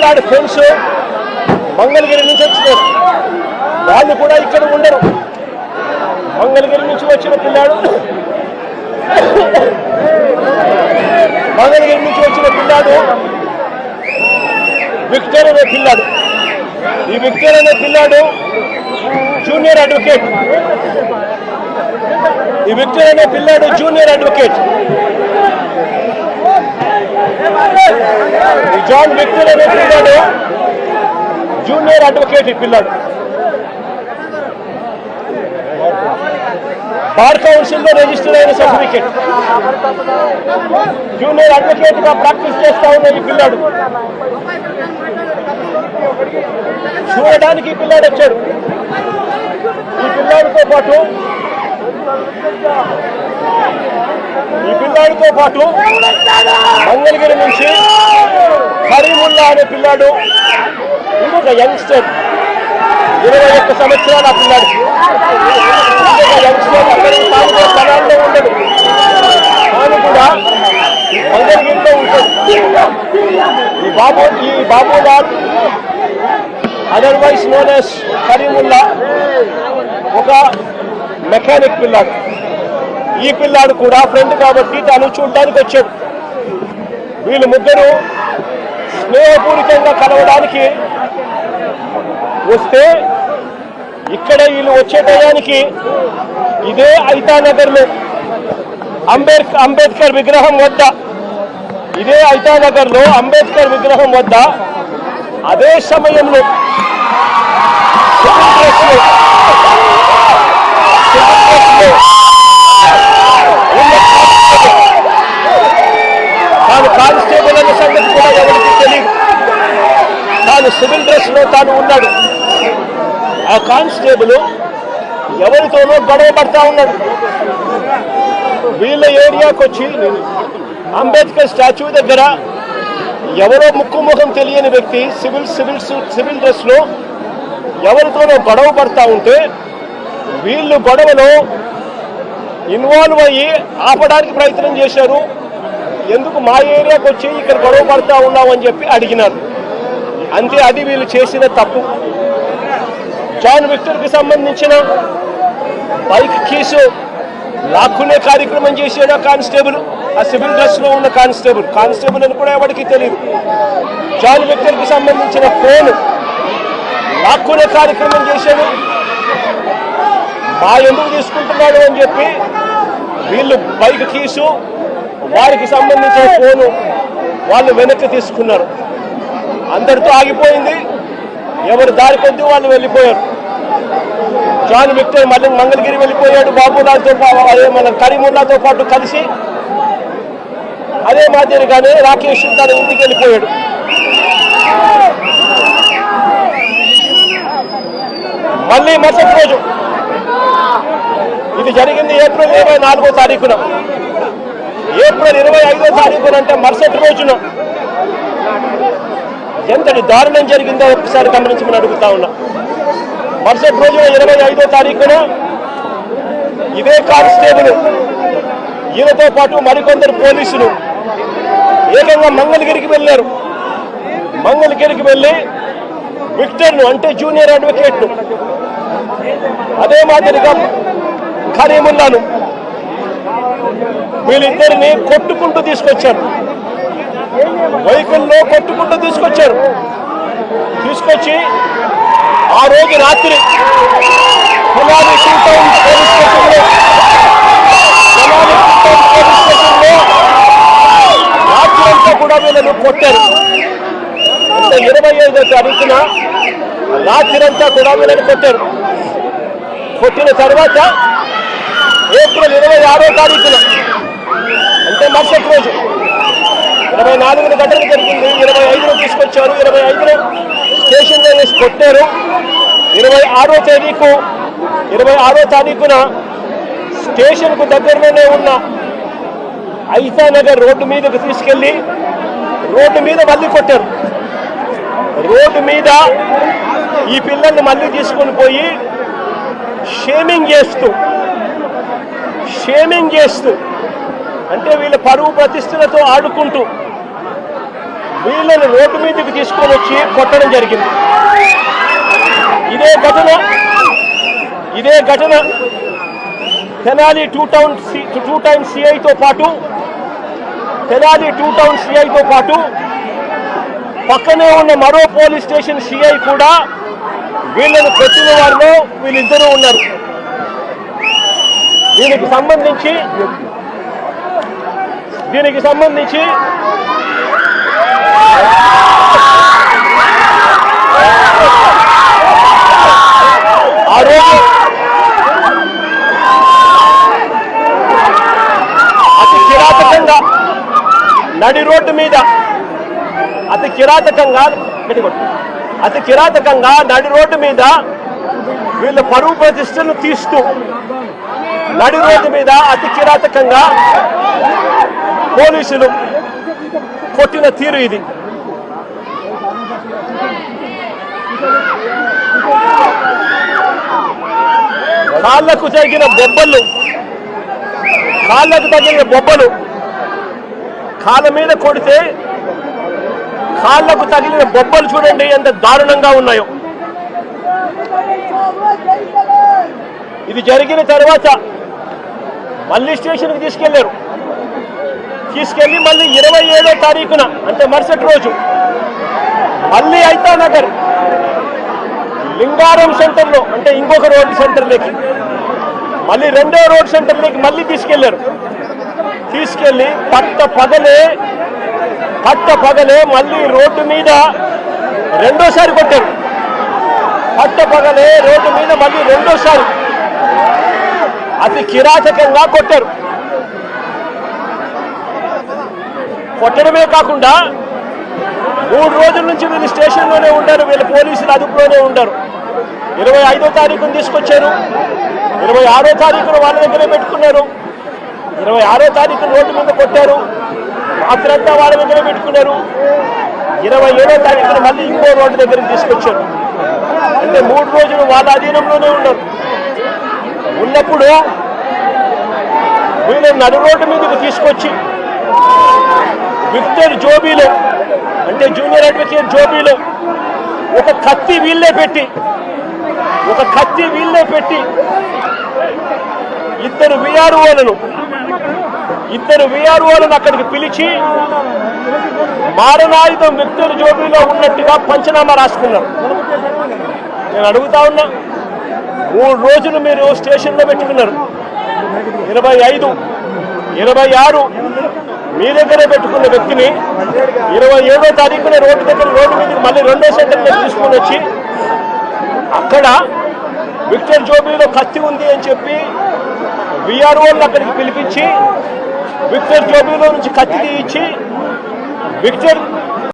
పిల్లాడు ఫ్రెండ్స్ మంగళగిరి నుంచి వచ్చినారు. వాళ్ళు కూడా ఇక్కడ ఉండరు. మంగళగిరి నుంచి వచ్చిన పిల్లాడు విక్టర్ అనే పిల్లాడు. ఈ విక్టర్ అనే పిల్లాడు జూనియర్ అడ్వకేట్. ఈ విక్టర్ అనే పిల్లాడు జూనియర్ అడ్వకేట్. ఈ జాన్ విక్టర్ అనే పిల్లాడు జూనియర్ అడ్వకేట్. ఈ పిల్లాడు బార్ కౌన్సిల్ లో రిజిస్టర్ అయిన సర్టిఫికేట్. జూనియర్ అడ్వకేట్ గా ప్రాక్టీస్ చేస్తా ఉన్న ఈ పిల్లాడు చూడడానికి ఈ పిల్లాడు వచ్చాడు. ఈ పిల్లాడితో పాటు మంగళగిరి నుంచి కరీముల్లా అనే పిల్లాడు, ఇంకొక యంగ్స్టర్ 21 సంవత్సరాలు. ఆ పిల్లాడు ఇంకొక యంగ్స్టర్ స్థలాల్లో ఉండడు, కానీ కూడా మంగళగిరిలో ఉంటాడు. ఈ Babulal otherwise known as Kareemullah ఒక మెకానిక్ పిల్లాడు. ఈ పిల్లాడు కూడా ఫ్రెండ్ కాబట్టి తను చూడడానికి వచ్చాడు. వీళ్ళు ముగ్గురు స్నేహపూరితంగా కలవడానికి వస్తే ఇక్కడ వీళ్ళు వచ్చే టయానికి ఇదే ఐతానగర్లో అంబేద్కర్ విగ్రహం వద్ద, ఇదే ఐతానగర్లో అంబేద్కర్ విగ్రహం వద్ద అదే సమయంలో తాను కానిస్టేబుల్ అనే సంగతి కూడా ఎవరికి తెలియదు. తాను సివిల్ డ్రెస్ లో తాను ఉన్నాడు. ఆ కానిస్టేబుల్ ఎవరితోనో గొడవ పడతా ఉన్నాడు. వీళ్ళ ఏరియాకి వచ్చి అంబేద్కర్ స్టాచ్యూ దగ్గర ఎవరో ముఖం తెలియని వ్యక్తి సివిల్ డ్రెస్ లో ఎవరితోనో గొడవ పడతా ఉంటే వీళ్ళు గొడవలో ఇన్వాల్వ్ అయ్యి ఆపడానికి ప్రయత్నం చేశారు. ఎందుకు మా ఏరియాకి వచ్చి ఇక్కడ గొడవ పడతా ఉన్నామని చెప్పి అడిగినారు. అంతే, అది వీళ్ళు చేసిన తప్పు. జాన్ విక్టర్కి సంబంధించిన బైక్ కీసు లాక్కునే కార్యక్రమం చేశాడు ఆ కానిస్టేబుల్. ఆ సివిల్ డ్రెస్ లో ఉన్న కానిస్టేబుల్ అని కూడా ఎవరికి తెలియదు. జాన్ విక్టర్కి సంబంధించిన ఫోన్ లాక్కునే కార్యక్రమం చేశాడు. మా ఎందుకు తీసుకుంటున్నాడు అని చెప్పి వీళ్ళు బైక్ కీసు, వారికి సంబంధించిన ఫోను వాళ్ళు వెనక్కి తీసుకున్నారు. అందరితో ఆగిపోయింది. ఎవరు దారి కొద్ది వాళ్ళు వెళ్ళిపోయారు. జాన్ విక్టర్ మళ్ళీ మంగళగిరి వెళ్ళిపోయాడు. బాబులాల్తో మన కరీముల్లాతో పాటు కలిసి అదే మాదిరిగానే రాకేష్ తన ఇంటికి వెళ్ళిపోయాడు. మళ్ళీ మరుసటి రోజు, ఇది జరిగింది ఏప్రిల్ 24వ తారీఖున. ఏప్రిల్ 25వ తారీఖున అంటే మరుసటి రోజున ఎంతటి దారుణం జరిగిందో ఒకసారి గమనించమని అడుగుతా ఉన్నా. మరుసటి రోజున 25వ తారీఖున ఇదే కానిస్టేబుల్ ఈయనతో పాటు మరికొందరు పోలీసులు ఏకంగా మంగళగిరికి వెళ్ళారు. మంగళగిరికి వెళ్ళి విక్టర్ను అంటే జూనియర్ అడ్వకేట్ను, అదే మాదిరిగా కరీముల్లాను, వీళ్ళిద్దరిని కొట్టుకుంటూ తీసుకొచ్చారు. వెహికల్లో కొట్టుకుంటూ తీసుకొచ్చి ఆ రోజు రాత్రి కొలాలి టూ టౌన్ పోలీస్ స్టేషన్లో రాత్రి అంతా కూడా వీళ్ళను కొట్టారు. అంటే 25వ తారీఖున రాత్రి అంతా కూడా వీళ్ళని కొట్టారు. కొట్టిన తర్వాత ఏప్రిల్ 26వ తారీఖున అంటే మరుసటి రోజు 24న ఘటన జరిగింది. 25ను తీసుకొచ్చారు. 25ను స్టేషన్ వేసి కొట్టారు. 26వ తారీఖున స్టేషన్కు దగ్గరలోనే ఉన్న ఐతానగర్ రోడ్డు మీదకు తీసుకెళ్లి రోడ్డు మీద మళ్ళీ కొట్టారు. రోడ్డు మీద ఈ పిల్లల్ని మళ్ళీ తీసుకొని పోయి షేమింగ్ చేస్తూ అంటే వీళ్ళ పరువు ప్రతిష్టలతో ఆడుకుంటూ వీళ్ళని రోడ్డు మీదకి తీసుకొని వచ్చి కొట్టడం జరిగింది. ఇదే ఘటన తెనాలి టూ టౌన్ సిఐతో పాటు పక్కనే ఉన్న మరో పోలీస్ స్టేషన్ సిఐ కూడా వీళ్ళను కొట్టిన వారిలో వీళ్ళిద్దరూ ఉన్నారు. దీనికి సంబంధించి ఆ రోజు అతి కిరాతకంగా నడి రోడ్డు మీద అతి కిరాతకంగా నడి రోడ్డు మీద వీళ్ళ పరువు ప్రతిష్టను తీస్తూ నడి రోడ్డు మీద అతి కిరాతకంగా పోలీసులు కొట్టిన తీరు ఇది. కాళ్ళకు తగిన బొబ్బలు కాళ్ళ మీద కొడితే కాళ్ళకు తగిలిన బొబ్బలు చూడండి ఎంత దారుణంగా ఉన్నాయో. ఇది జరిగిన తర్వాత మళ్ళీ స్టేషన్కి తీసుకెళ్లి మళ్ళీ 27వ తారీఖున అంటే మరుసటి రోజు మళ్ళీ ఐతానగర్ లింగారం సెంటర్లో అంటే ఇంకొక రోడ్డు సెంటర్లోకి మళ్ళీ రెండో రోడ్ సెంటర్లోకి మళ్ళీ తీసుకెళ్లి పట్ట పగలే మళ్ళీ రోడ్డు మీద రెండోసారి కొట్టారు. రోడ్డు మీద మళ్ళీ రెండోసారి అతి కిరాతకంగా కొట్టారు. కొట్టడమే కాకుండా 3 రోజుల నుంచి వీళ్ళు స్టేషన్లోనే ఉంటారు, వీళ్ళ పోలీసులు అదుపులోనే ఉంటారు. 25వ తారీఖున తీసుకొచ్చారు, 26వ తారీఖున వాళ్ళ దగ్గరే పెట్టుకున్నారు, 26వ తారీఖున రోడ్డు మీద కొట్టారు, రాత్రంతా వాళ్ళ దగ్గర పెట్టుకున్నారు. 27వ తారీఖున మళ్ళీ ఇంకో రోడ్డు దగ్గరికి తీసుకొచ్చారు. అంటే 3 రోజులు వాళ్ళ అధీనంలోనే ఉన్నప్పుడు వీళ్ళు నడు రోడ్డు మీదకి తీసుకొచ్చి విక్టర్ జోబీలో అంటే జూనియర్ అడ్వకేట్ జోబీలో ఒక కత్తి వీళ్ళే పెట్టి ఇద్దరు విఆర్ఓలను అక్కడికి పిలిచి మారణాయుధం విక్టర్ జోబీలో ఉన్నట్టుగా పంచనామా రాసుకున్నారు. నేను అడుగుతా ఉన్నా, 3 రోజులు మీరు స్టేషన్లో పెట్టుకున్నారు, 25, 26 మీ దగ్గరే పెట్టుకున్న వ్యక్తిని 27వ తారీఖున రోడ్డు మీద మళ్ళీ రెండో సెంటర్లో తీసుకుని వచ్చి అక్కడ విక్టర్ జోబీలో కత్తి ఉంది అని చెప్పి విఆర్ఓలను అక్కడికి పిలిపించి విక్టర్ జోబీలో నుంచి కత్తి తీయించి విక్టర్